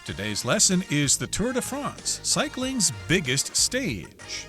Today's lesson is the Tour de France, cycling's biggest stage.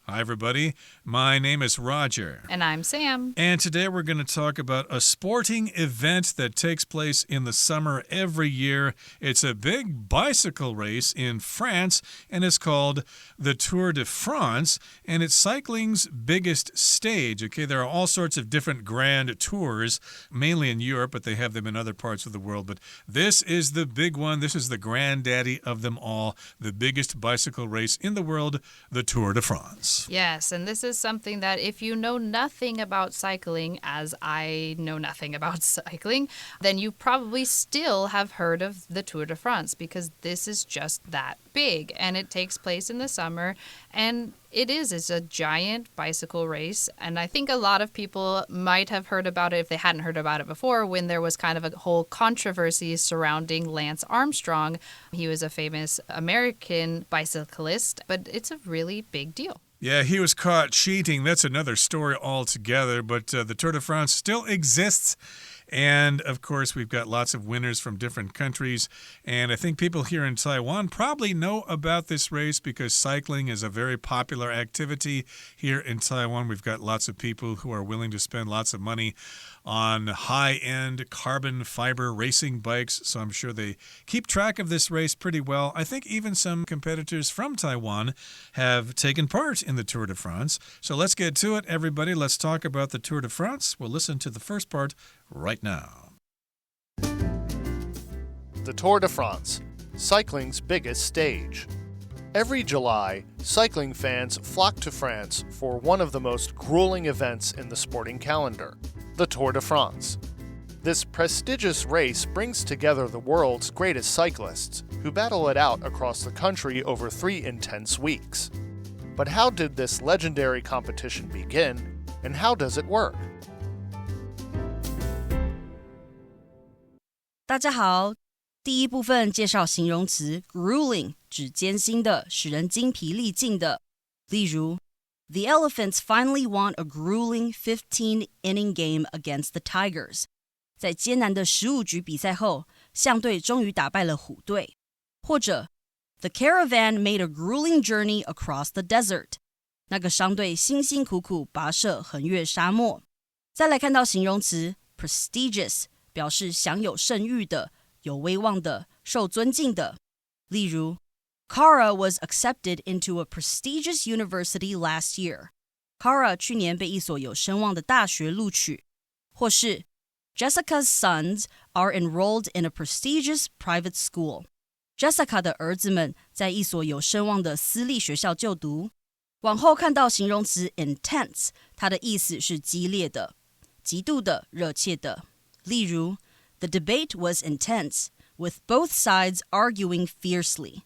Hi, everybody. My name is Roger. And I'm Sam. And today we're going to talk about a sporting event that takes place in the summer every year. It's a big bicycle race in France, and it's called the Tour de France, and it's cycling's biggest stage. Okay, there are all sorts of different grand tours, mainly in Europe, but they have them in other parts of the world. But this is the big one. This is the granddaddy of them all, the biggest bicycle race in the world, the Tour de France. Yes, and this is something that if you know nothing about cycling, as I know nothing about cycling, then you probably still have heard of the Tour de France because this is just that big and it takes place in the summer and it's a giant bicycle race, and I think a lot of people might have heard about it if they hadn't heard about it before when there was kind of a whole controversy surrounding Lance Armstrong. He was a famous American bicyclist, but it's a really big deal. Yeah, he was caught cheating. That's another story altogether, but the Tour de France still exists. And, of course, we've got lots of winners from different countries. And I think people here in Taiwan probably know about this race because cycling is a very popular activity here in Taiwan. We've got lots of people who are willing to spend lots of money on high-end carbon fiber racing bikes. So I'm sure they keep track of this race pretty well. I think even some competitors from Taiwan have taken part in the Tour de France. So let's get to it, everybody. Let's talk about the Tour de France. We'll listen to the first part right now. The Tour de France, cycling's biggest stage. Every July, cycling fans flock to France for one of the most grueling events in the sporting calendar, the Tour de France. This prestigious race brings together the world's greatest cyclists, who battle it out across the country over 3 intense weeks. But how did this legendary competition begin, and how does it work? 大家好，第一部分介绍形容词 grueling 指艰辛的，使人精疲力尽的。例如 The Elephants finally won a grueling 15-inning game against the Tigers. 在艰难的15局比赛后，象队终于打败了虎队。或者 The caravan made a grueling journey across the desert. 那个商队辛辛苦苦跋涉横越沙漠。再来看到形容词 prestigious表示享有盛誉的、有威望的、受尊敬的。例如 Kara was accepted into a prestigious university last year. Kara 去年被一所有声望的大学录取。或是 Jessica's sons are enrolled in a prestigious private school. Jessica 的儿子们在一所有声望的私立学校就读。往后看到形容词 intense， 它的意思是激烈的、极度的、热切的。例如 The debate was intense, with both sides arguing fiercely.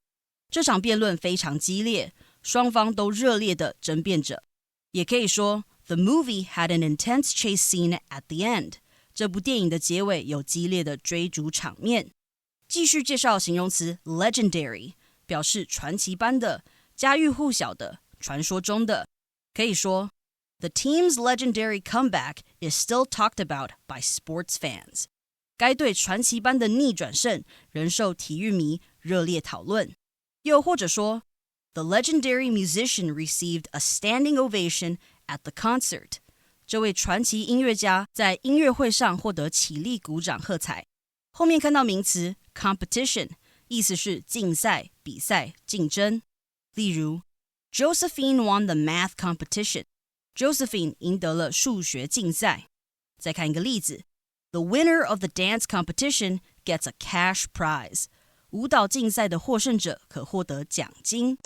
这场辩论非常激烈，双方都热烈地争辩着。也可以说 The movie had an intense chase scene at the end. 这部电影的结尾有激烈的追逐场面。继续介绍形容词 legendary， 表示传奇般的、家喻户晓的、传说中的。可以说The team's legendary comeback is still talked about by sports fans. 该队传奇般的逆转胜仍受体育迷热烈讨论。又或者说 The legendary musician received a standing ovation at the concert. 这位传奇音乐家在音乐会上获得起立鼓掌喝彩。后面看到名词 competition， 意思是竞赛、比赛、竞争。例如 Josephine won the math competition.Josephine 赢得了数学竞赛。再看一个例子 The winner of the dance competition gets a cash prize. 舞蹈竞赛的获胜者可获得奖金。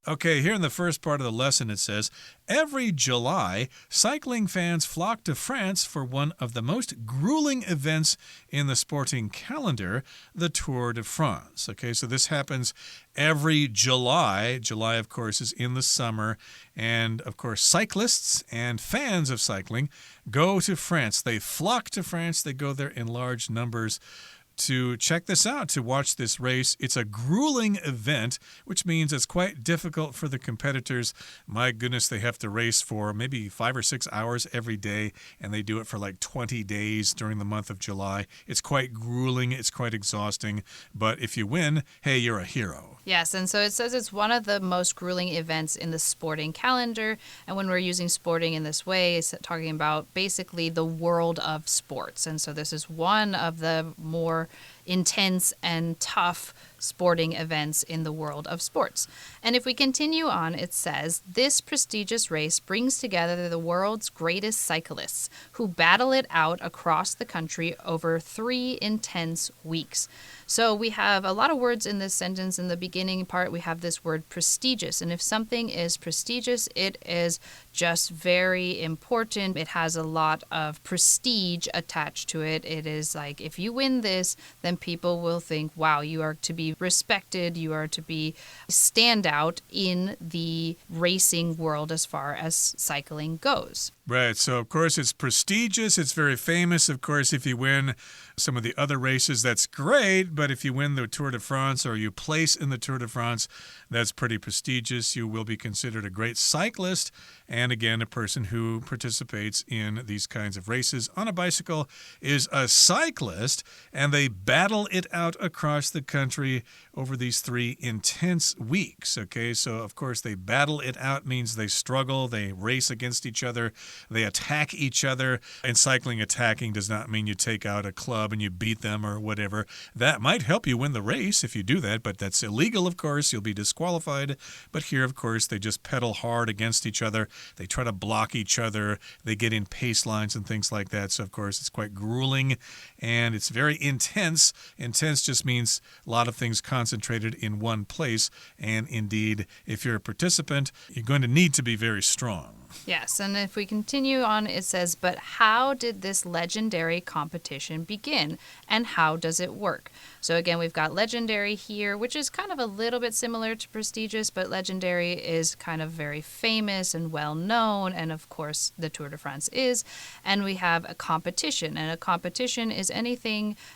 Okay, here in the first part of the lesson it says, Every July, cycling fans flock to France for one of the most grueling events in the sporting calendar, the Tour de France. Okay, so this happens every July. July, of course, is in the summer. And, of course, cyclists and fans of cycling go to France. They flock to France. They go there in large numbers to check this out, to watch this race. It's a grueling event, which means it's quite difficult for the competitors. My goodness, they have to race for maybe 5 or 6 hours every day, and they do it for like 20 days during the month of July. It's quite grueling, it's quite exhausting, but if you win, hey, you're a hero. Yes, and so it says it's one of the most grueling events in the sporting calendar. And when we're using sporting in this way, it's talking about basically the world of sports. And so this is one of the more intense and tough sporting events in the world of sports. And if we continue on, it says, this prestigious race brings together the world's greatest cyclists who battle it out across the country over 3 intense weeks. So we have a lot of words in this sentence. In the beginning part, we have this word prestigious. And if something is prestigious, it is just very important. It has a lot of prestige attached to it. It is like, if you win this, then people will think, wow, you are to be respected. You are to be stand out in the racing world as far as cycling goes. Right. So, of course, it's prestigious. It's very famous. Of course, if you win some of the other races, that's great. But if you win the Tour de France or you place in the Tour de France, that's pretty prestigious. You will be considered a great cyclist. And again, a person who participates in these kinds of races on a bicycle is a cyclist. And they battle it out across the country over these 3 intense weeks. Okay, so of course, they battle it out means they struggle, they race against each other. They attack each other. In cycling, attacking does not mean you take out a club and you beat them or whatever. That might help you win the race if you do that, but that's illegal, of course. You'll be disqualified. But here, of course, they just pedal hard against each other. They try to block each other. They get in pace lines and things like that. So, of course, it's quite grueling and it's very intense. Intense just means a lot of things concentrated in one place. And indeed, if you're a participant, you're going to need to be very strong. Yes, and if we continue on, it says, but how did this legendary competition begin, and how does it work? So again, we've got legendary here, which is kind of a little bit similar to prestigious, but legendary is kind of very famous and well-known, and of course, the Tour de France is. And we have a competition, and a competition is any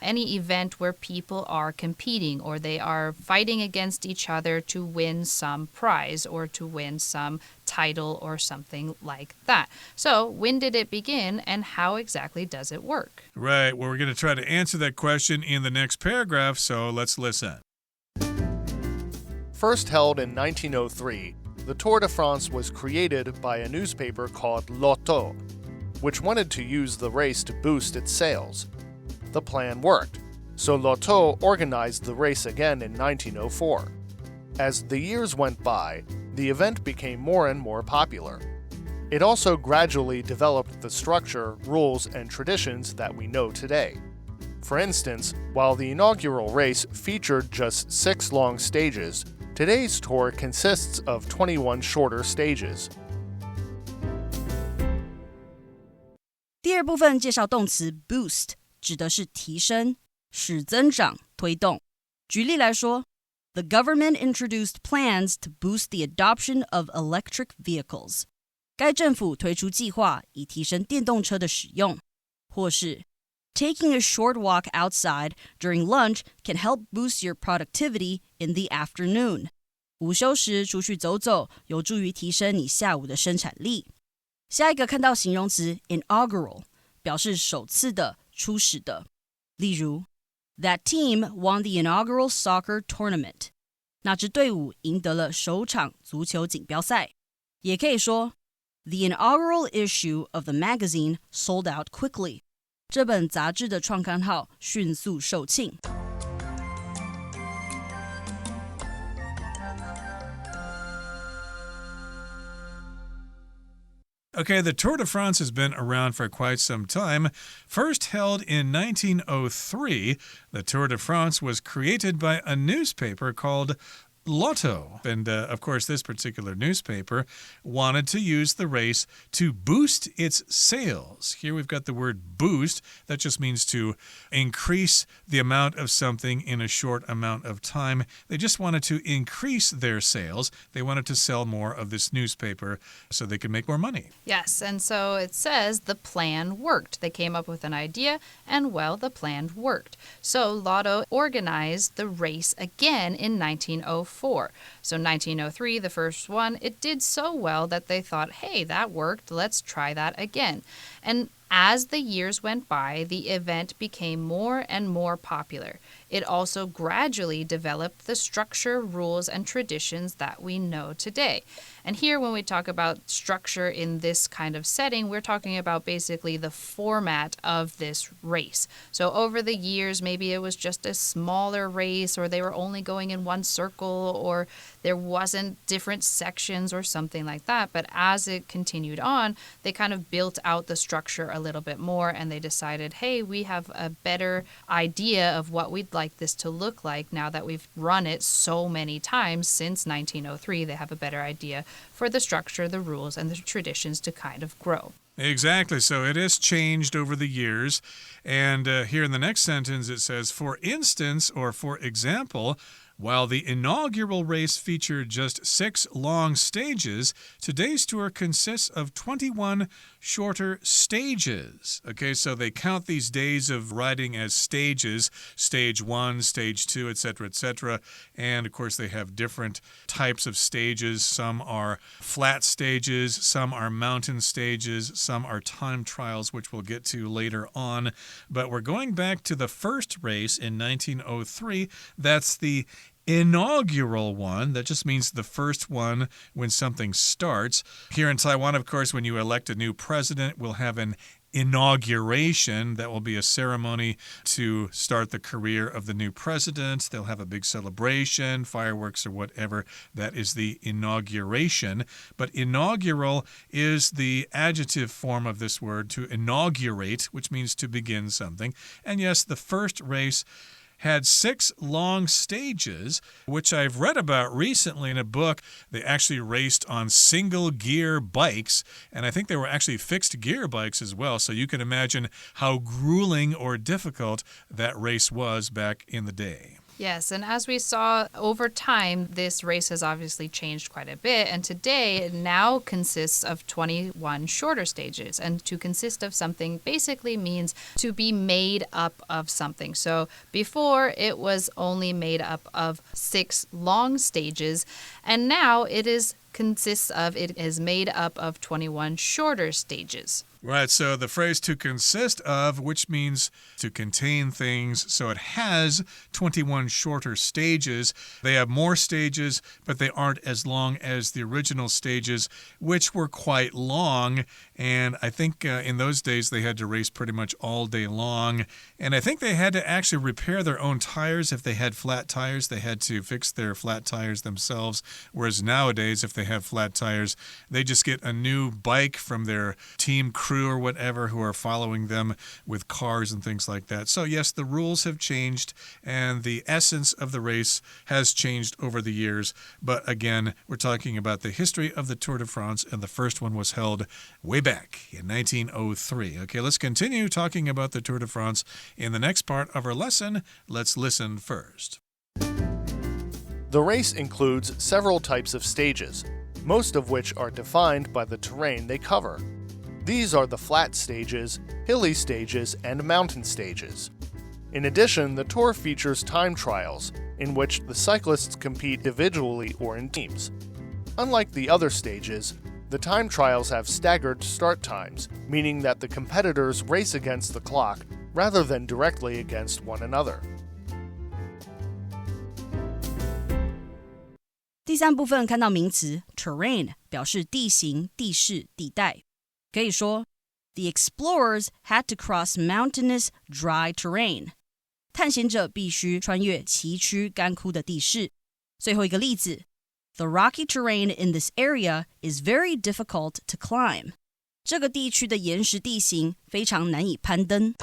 event where people are competing, or they are fighting against each other to win some prize, or to win some title or something like that. So, when did it begin and how exactly does it work? Right. Well, we're going to try to answer that question in the next paragraph, so let's listen. First held in 1903, the Tour de France was created by a newspaper called Lotto, which wanted to use the race to boost its sales. The plan worked, so Lotto organized the race again in 1904. As the years went by, the event became more and more popular. It also gradually developed the structure, rules, and traditions that we know today. For instance, while the inaugural race featured just 6 long stages, today's tour consists of 21 shorter stages. 第二部分介绍动词 boost， 指的是提升、使增长、推动。举例来说，The government introduced plans to boost the adoption of electric vehicles. 该政府推出计划以提升电动车的使用。或是 Taking a short walk outside during lunch can help boost your productivity in the afternoon. 午休时出去走走，有助于提升你下午的生产力。下一个看到形容词 inaugural， 表示首次的、初始的。例如That team won the inaugural soccer tournament. 那支队伍赢得了首场足球锦标赛。也可以说 The inaugural issue of the magazine sold out quickly. 这本杂志的创刊号迅速售罄。Okay, the Tour de France has been around for quite some time. First held in 1903, the Tour de France was created by a newspaper called Lotto. And of course, this particular newspaper wanted to use the race to boost its sales. Here we've got the word boost. That just means to increase the amount of something in a short amount of time. They just wanted to increase their sales. They wanted to sell more of this newspaper so they could make more money. Yes, and so it says the plan worked. They came up with an idea, and well, the plan worked. So Lotto organized the race again in 1904. So 1903, the first one, it did so well that they thought, hey, that worked. Let's try that again. And as the years went by, the event became more and more popular. It also gradually developed the structure, rules, and traditions that we know today. And here, when we talk about structure in this kind of setting, we're talking about basically the format of this race. So over the years, maybe it was just a smaller race, or they were only going in one circle, or there wasn't different sections or something like that. But as it continued on, they kind of built out the structure a little bit more, and they decided, hey, we have a better idea of what we'd like this to look like now that we've run it so many times since 1903. They have a better idea for the structure, the rules, and the traditions to kind of grow. Exactly. So it has changed over the years. And here in the next sentence, it says, for instance, or for example, while the inaugural race featured just 6 long stages, today's tour consists of 21 shorter stages. Okay, so they count these days of riding as stages, stage 1, stage 2, etc., etc. And of course, they have different types of stages. Some are flat stages, some are mountain stages, some are time trials, which we'll get to later on. But we're going back to the first race in 1903. That's the inaugural one. That just means the first one when something starts. Here in Taiwan, of course, when you elect a new president, we'll have an inauguration. That will be a ceremony to start the career of the new president. They'll have a big celebration, fireworks or whatever. That is the inauguration. But inaugural is the adjective form of this word, to inaugurate, which means to begin something. And yes, the first race had 6 long stages, which I've read about recently in a book. They actually raced on single-gear bikes, and I think they were actually fixed-gear bikes as well, so you can imagine how grueling or difficult that race was back in the day. Yes, and as we saw over time, this race has obviously changed quite a bit, and today it now consists of 21 shorter stages. And to consist of something basically means to be made up of something. So before it was only made up of 6 long stages, and now it is made up of 21 shorter stages. Right, so the phrase to consist of, which means to contain things, so it has 21 shorter stages. They have more stages, but they aren't as long as the original stages, which were quite long. And I think in those days they had to race pretty much all day long. And I think they had to actually repair their own tires. If they had flat tires, they had to fix their flat tires themselves. Whereas nowadays, if they have flat tires, they just get a new bike from their team crew or whatever who are following them with cars and things like that. So yes, the rules have changed and the essence of the race has changed over the years. But again, we're talking about the history of the Tour de France, and the first one was held way back in 1903. Okay, let's continue talking about the Tour de France in the next part of our lesson. Let's listen first. The race includes several types of stages, most of which are defined by the terrain they cover. These are the flat stages, hilly stages, and mountain stages. In addition, the tour features time trials, in which the cyclists compete individually or in teams. Unlike the other stages, the time trials have staggered start times, meaning that the competitors race against the clock rather than directly against one another. 第3部分看到名词 terrain 表示地形、地势、地带。可以说 The explorers had to cross mountainous dry terrain. 探险者必须穿越崎岖干枯的地势。最后一个例子 The rocky terrain in this area is very difficult to climb. 这个地区的岩石地形非常难以攀登。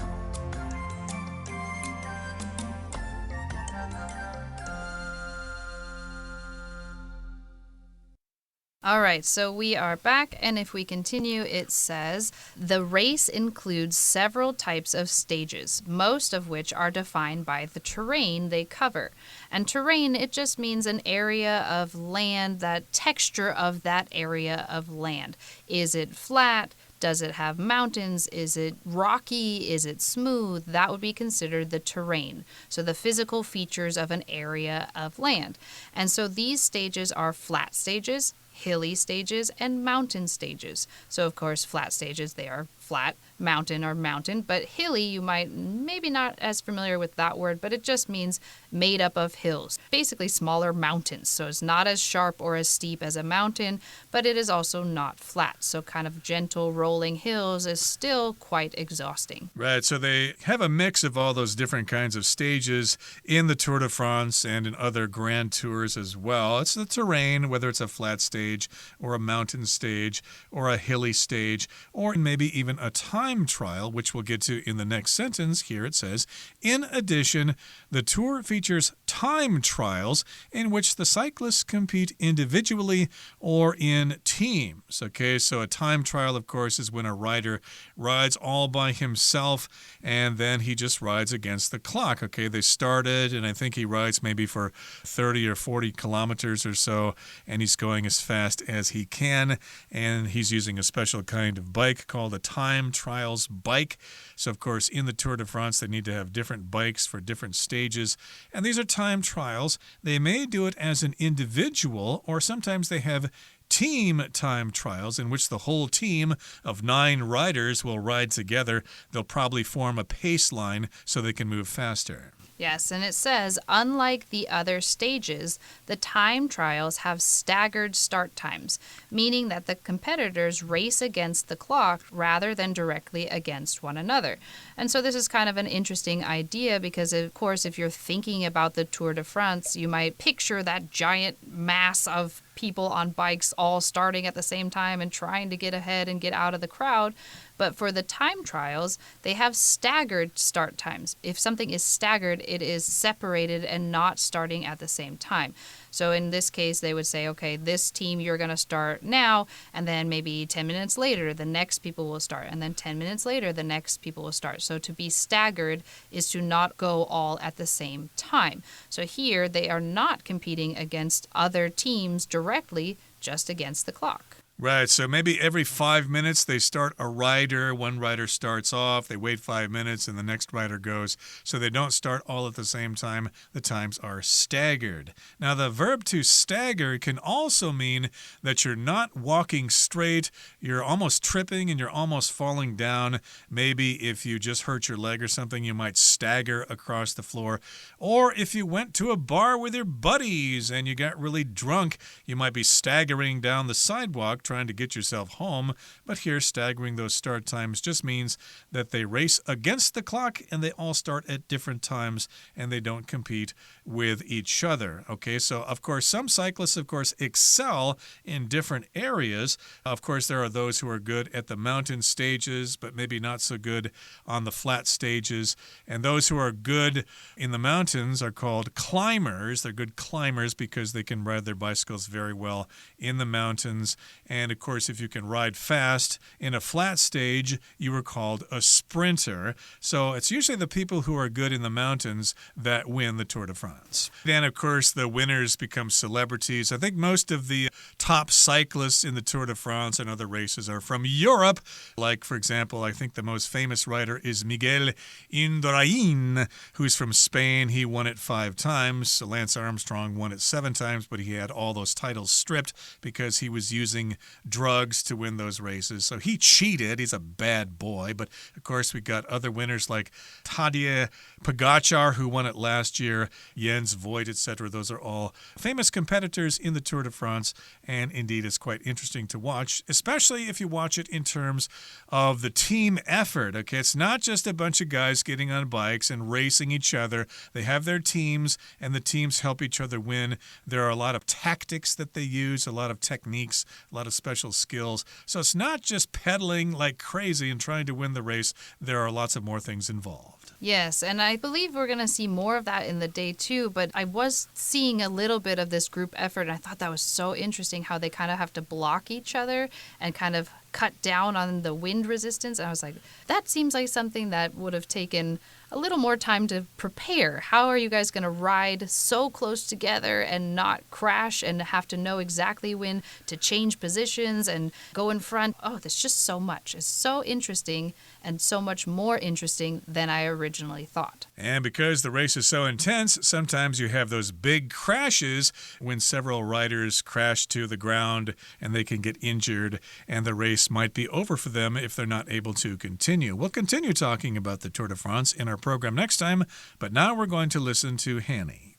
All right, so we are back, and if we continue, it says, the race includes several types of stages, most of which are defined by the terrain they cover. And terrain, it just means an area of land, that texture of that area of land. Is it flat? Does it have mountains? Is it rocky? Is it smooth? That would be considered the terrain. So the physical features of an area of land. And so these stages are flat stages, hilly stages, and mountain stages. So of course, flat stages, they are flat, mountain or mountain, but hilly, you might maybe not as familiar with that word, but it just means made up of hills, basically smaller mountains. So it's not as sharp or as steep as a mountain, but it is also not flat. So kind of gentle rolling hills is still quite exhausting. Right, so they have a mix of all those different kinds of stages in the Tour de France and in other grand tours as well. It's the terrain, whether it's a flat stage or a mountain stage or a hilly stage, or maybe even a time trial, which we'll get to in the next sentence. Here it says, in addition, the tour features time trials in which the cyclists compete individually or in teams. Okay, so a time trial, of course, is when a rider rides all by himself and then he just rides against the clock. Okay, they started and I think he rides maybe for 30 or 40 kilometers or so, and he's going as fast as he can, and he's using a special kind of bike called a time trials bike. So, of course, in the Tour de France, they need to have different bikes for different stages. And these are time trials. They may do it as an individual, or sometimes they have team time trials in which the whole team of 9 riders will ride together. They'll probably form a pace line so they can move faster. Yes, and it says, unlike the other stages, the time trials have staggered start times, meaning that the competitors race against the clock rather than directly against one another. And so this is kind of an interesting idea because, of course, if you're thinking about the Tour de France, you might picture that giant mass of people on bikes all starting at the same time and trying to get ahead and get out of the crowd. But for the time trials, they have staggered start times. If something is staggered, it is separated and not starting at the same time. So in this case, they would say, okay, this team, you're going to start now, and then maybe 10 minutes later, the next people will start, and then 10 minutes later, the next people will start. So to be staggered is to not go all at the same time. So here, they are not competing against other teams directly, just against the clock. Right, so maybe every 5 minutes they start a rider. One rider starts off, they wait 5 minutes, and the next rider goes. So they don't start all at the same time. The times are staggered. Now, the verb to stagger can also mean that you're not walking straight, you're almost tripping and you're almost falling down. Maybe if you just hurt your leg or something, you might stagger across the floor. Or if you went to a bar with your buddies and you got really drunk, you might be staggering down the sidewalk trying to get yourself home. But here, staggering those start times just means that they race against the clock and they all start at different times and they don't compete with each other. Okay, so of course, some cyclists, of course, excel in different areas. Of course, there are those who are good at the mountain stages, but maybe not so good on the flat stages. And those who are good in the mountains are called climbers. They're good climbers because they can ride their bicycles very well in the mountains. And of course, if you can ride fast in a flat stage, you are called a sprinter. So it's usually the people who are good in the mountains that win the Tour de France. Then, of course, the winners become celebrities. I think most of the top cyclists in the Tour de France and other races are from Europe. Like, for example, I think the most famous rider is Miguel Indurain, who's from Spain. He won it 5 times. Lance Armstrong won it 7 times, but he had all those titles stripped because he was using drugs to win those races. So he cheated. He's a bad boy. But of course, we got other winners like Tadej Pogacar, who won it last year, Jens Voigt, etc. Those are all famous competitors in the Tour de France. And indeed, it's quite interesting to watch, especially if you watch it in terms of the team effort. Okay, it's not just a bunch of guys getting on bikes and racing each other. They have their teams, and the teams help each other win. There are a lot of tactics that they use, a lot of techniques, a lot of special skills. So it's not just pedaling like crazy and trying to win the race. There are lots of more things involved. Yes, and I believe we're going to see more of that in the day too, but I was seeing a little bit of this group effort, and I thought that was so interesting how they kind of have to block each other and kind of cut down on the wind resistance. And I was like, that seems like something that would have taken a little more time to prepare. How are you guys going to ride so close together and not crash and have to know exactly when to change positions and go in front? Oh, there's just so much. It's so interesting and so much more interesting than I originally thought. And because the race is so intense, sometimes you have those big crashes when several riders crash to the ground and they can get injured, and the race might be over for them if they're not able to continue. We'll continue talking about the Tour de France in our program next time, but now we're going to listen to Hanny.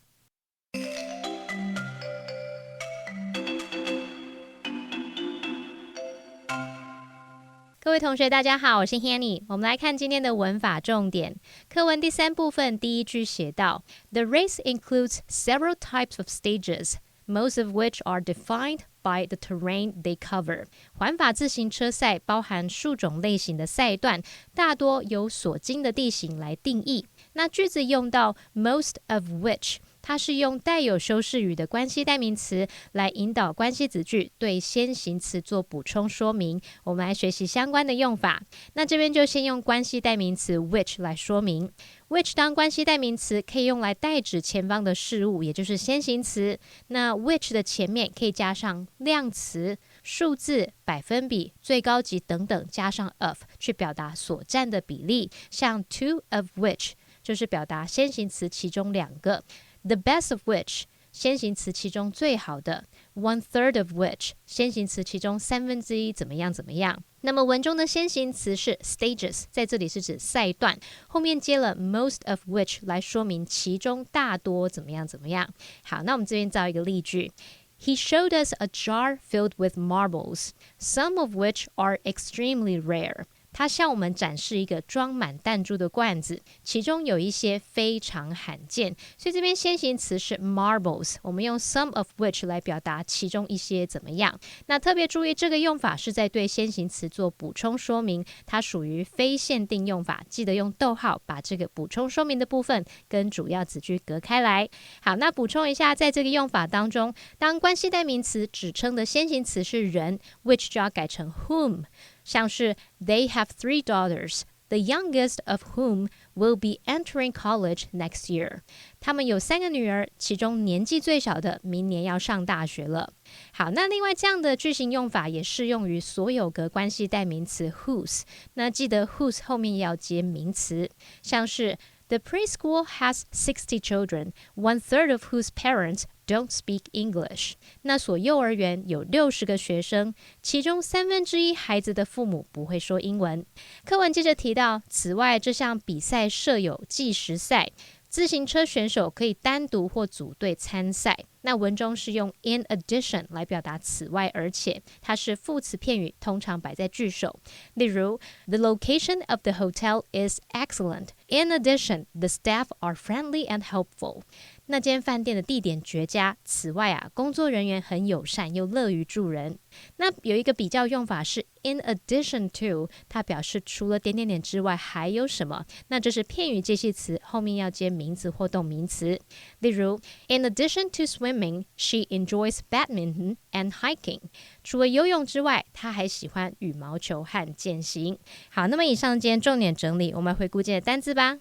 各位同学大家好，我是 Hanny。 我们来看今天的文法重点。课文第3部分第1句写到 The race includes several types of stages, most of which are defined by the terrain they cover. 环法自行车赛包含数种类型的赛段，大多由所经的地形来定义。那句子用到 most of which， 它是用带有修饰语的关系代名词来引导关系子句对先行词做补充说明。我们来学习相关的用法。那这边就先用关系代名词 which 来说明。which 当关系代名词可以用来代指前方的事物，也就是先行词。那 which 的前面可以加上量词、数字、百分比、最高级等等，加上 of 去表达所占的比例。像 two of which 就是表达先行词其中2个。The best of which 先行词其中最好的， 1/3 of which 先行词其中1/3怎么样怎么样。那么文中的先行词是 stages， 在这里是指赛段，后面接了 most of which 来说明其中大多怎么样怎么样。好，那我们这边造一个例句。He showed us a jar filled with marbles, some of which are extremely rare. 他向我们展示一个装满弹珠的罐子，其中有一些非常罕见，所以这边先行词是 marbles， 我们用 some of which 来表达其中一些怎么样。那特别注意，这个用法是在对先行词做补充说明，它属于非限定用法，记得用逗号把这个补充说明的部分跟主要子句隔开来。好，那补充一下，在这个用法当中，当关系代名词指称的先行词是人， which 就要改成 whom，像是 They have 3 daughters, the youngest of whom will be entering college next year. 他们有3个女儿，其中年纪最小的明年要上大学了。好，那另外这样的句型用法也适用于所有个关系代名词 whose， 那记得 whose 后面也要接名词，像是The preschool has 60 children, 1/3 of whose parents don't speak English. 那所幼儿园有60个学生，其中1/3孩子的父母不会说英文。课文接着提到，此外这项比赛设有计时赛，自行车选手可以单独或组队参赛。那文中是用 in addition 来表达此外而且，它是副词片语，通常摆在句首。例如 The location of the hotel is excellent. In addition, the staff are friendly and helpful. 那间饭店的地点绝佳，此外工作人员很友善又乐于助人。那有一个比较用法是 in addition to， 它表示除了点点点之外还有什么，那这是片语介系词，后面要接名词或动名词。例如 In addition to swimming, she enjoys badminton and hiking. 除了游泳之外，她还喜欢羽毛球和健行。好，那么以上今天重点整理，我们来回顾今天的单字吧。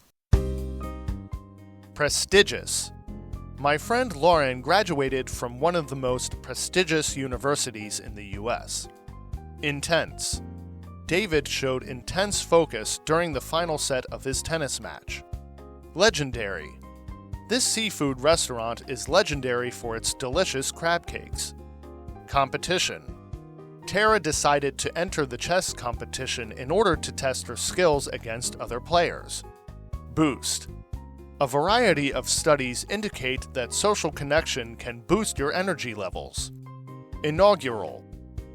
Prestigious.My friend Lauren graduated from one of the most prestigious universities in the U.S. Intense. David showed intense focus during the final set of his tennis match. Legendary. This seafood restaurant is legendary for its delicious crab cakes. Competition. Tara decided to enter the chess competition in order to test her skills against other players. Boost.A variety of studies indicate that social connection can boost your energy levels. Inaugural.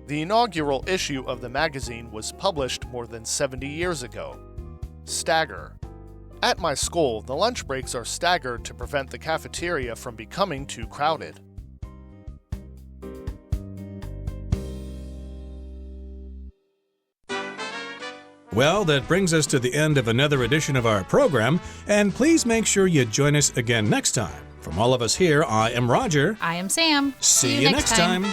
The inaugural issue of the magazine was published more than 70 years ago. Stagger. At my school, the lunch breaks are staggered to prevent the cafeteria from becoming too crowded. Well, that brings us to the end of another edition of our program, and please make sure you join us again next time. From all of us here, I am Roger. I am Sam. See you next time.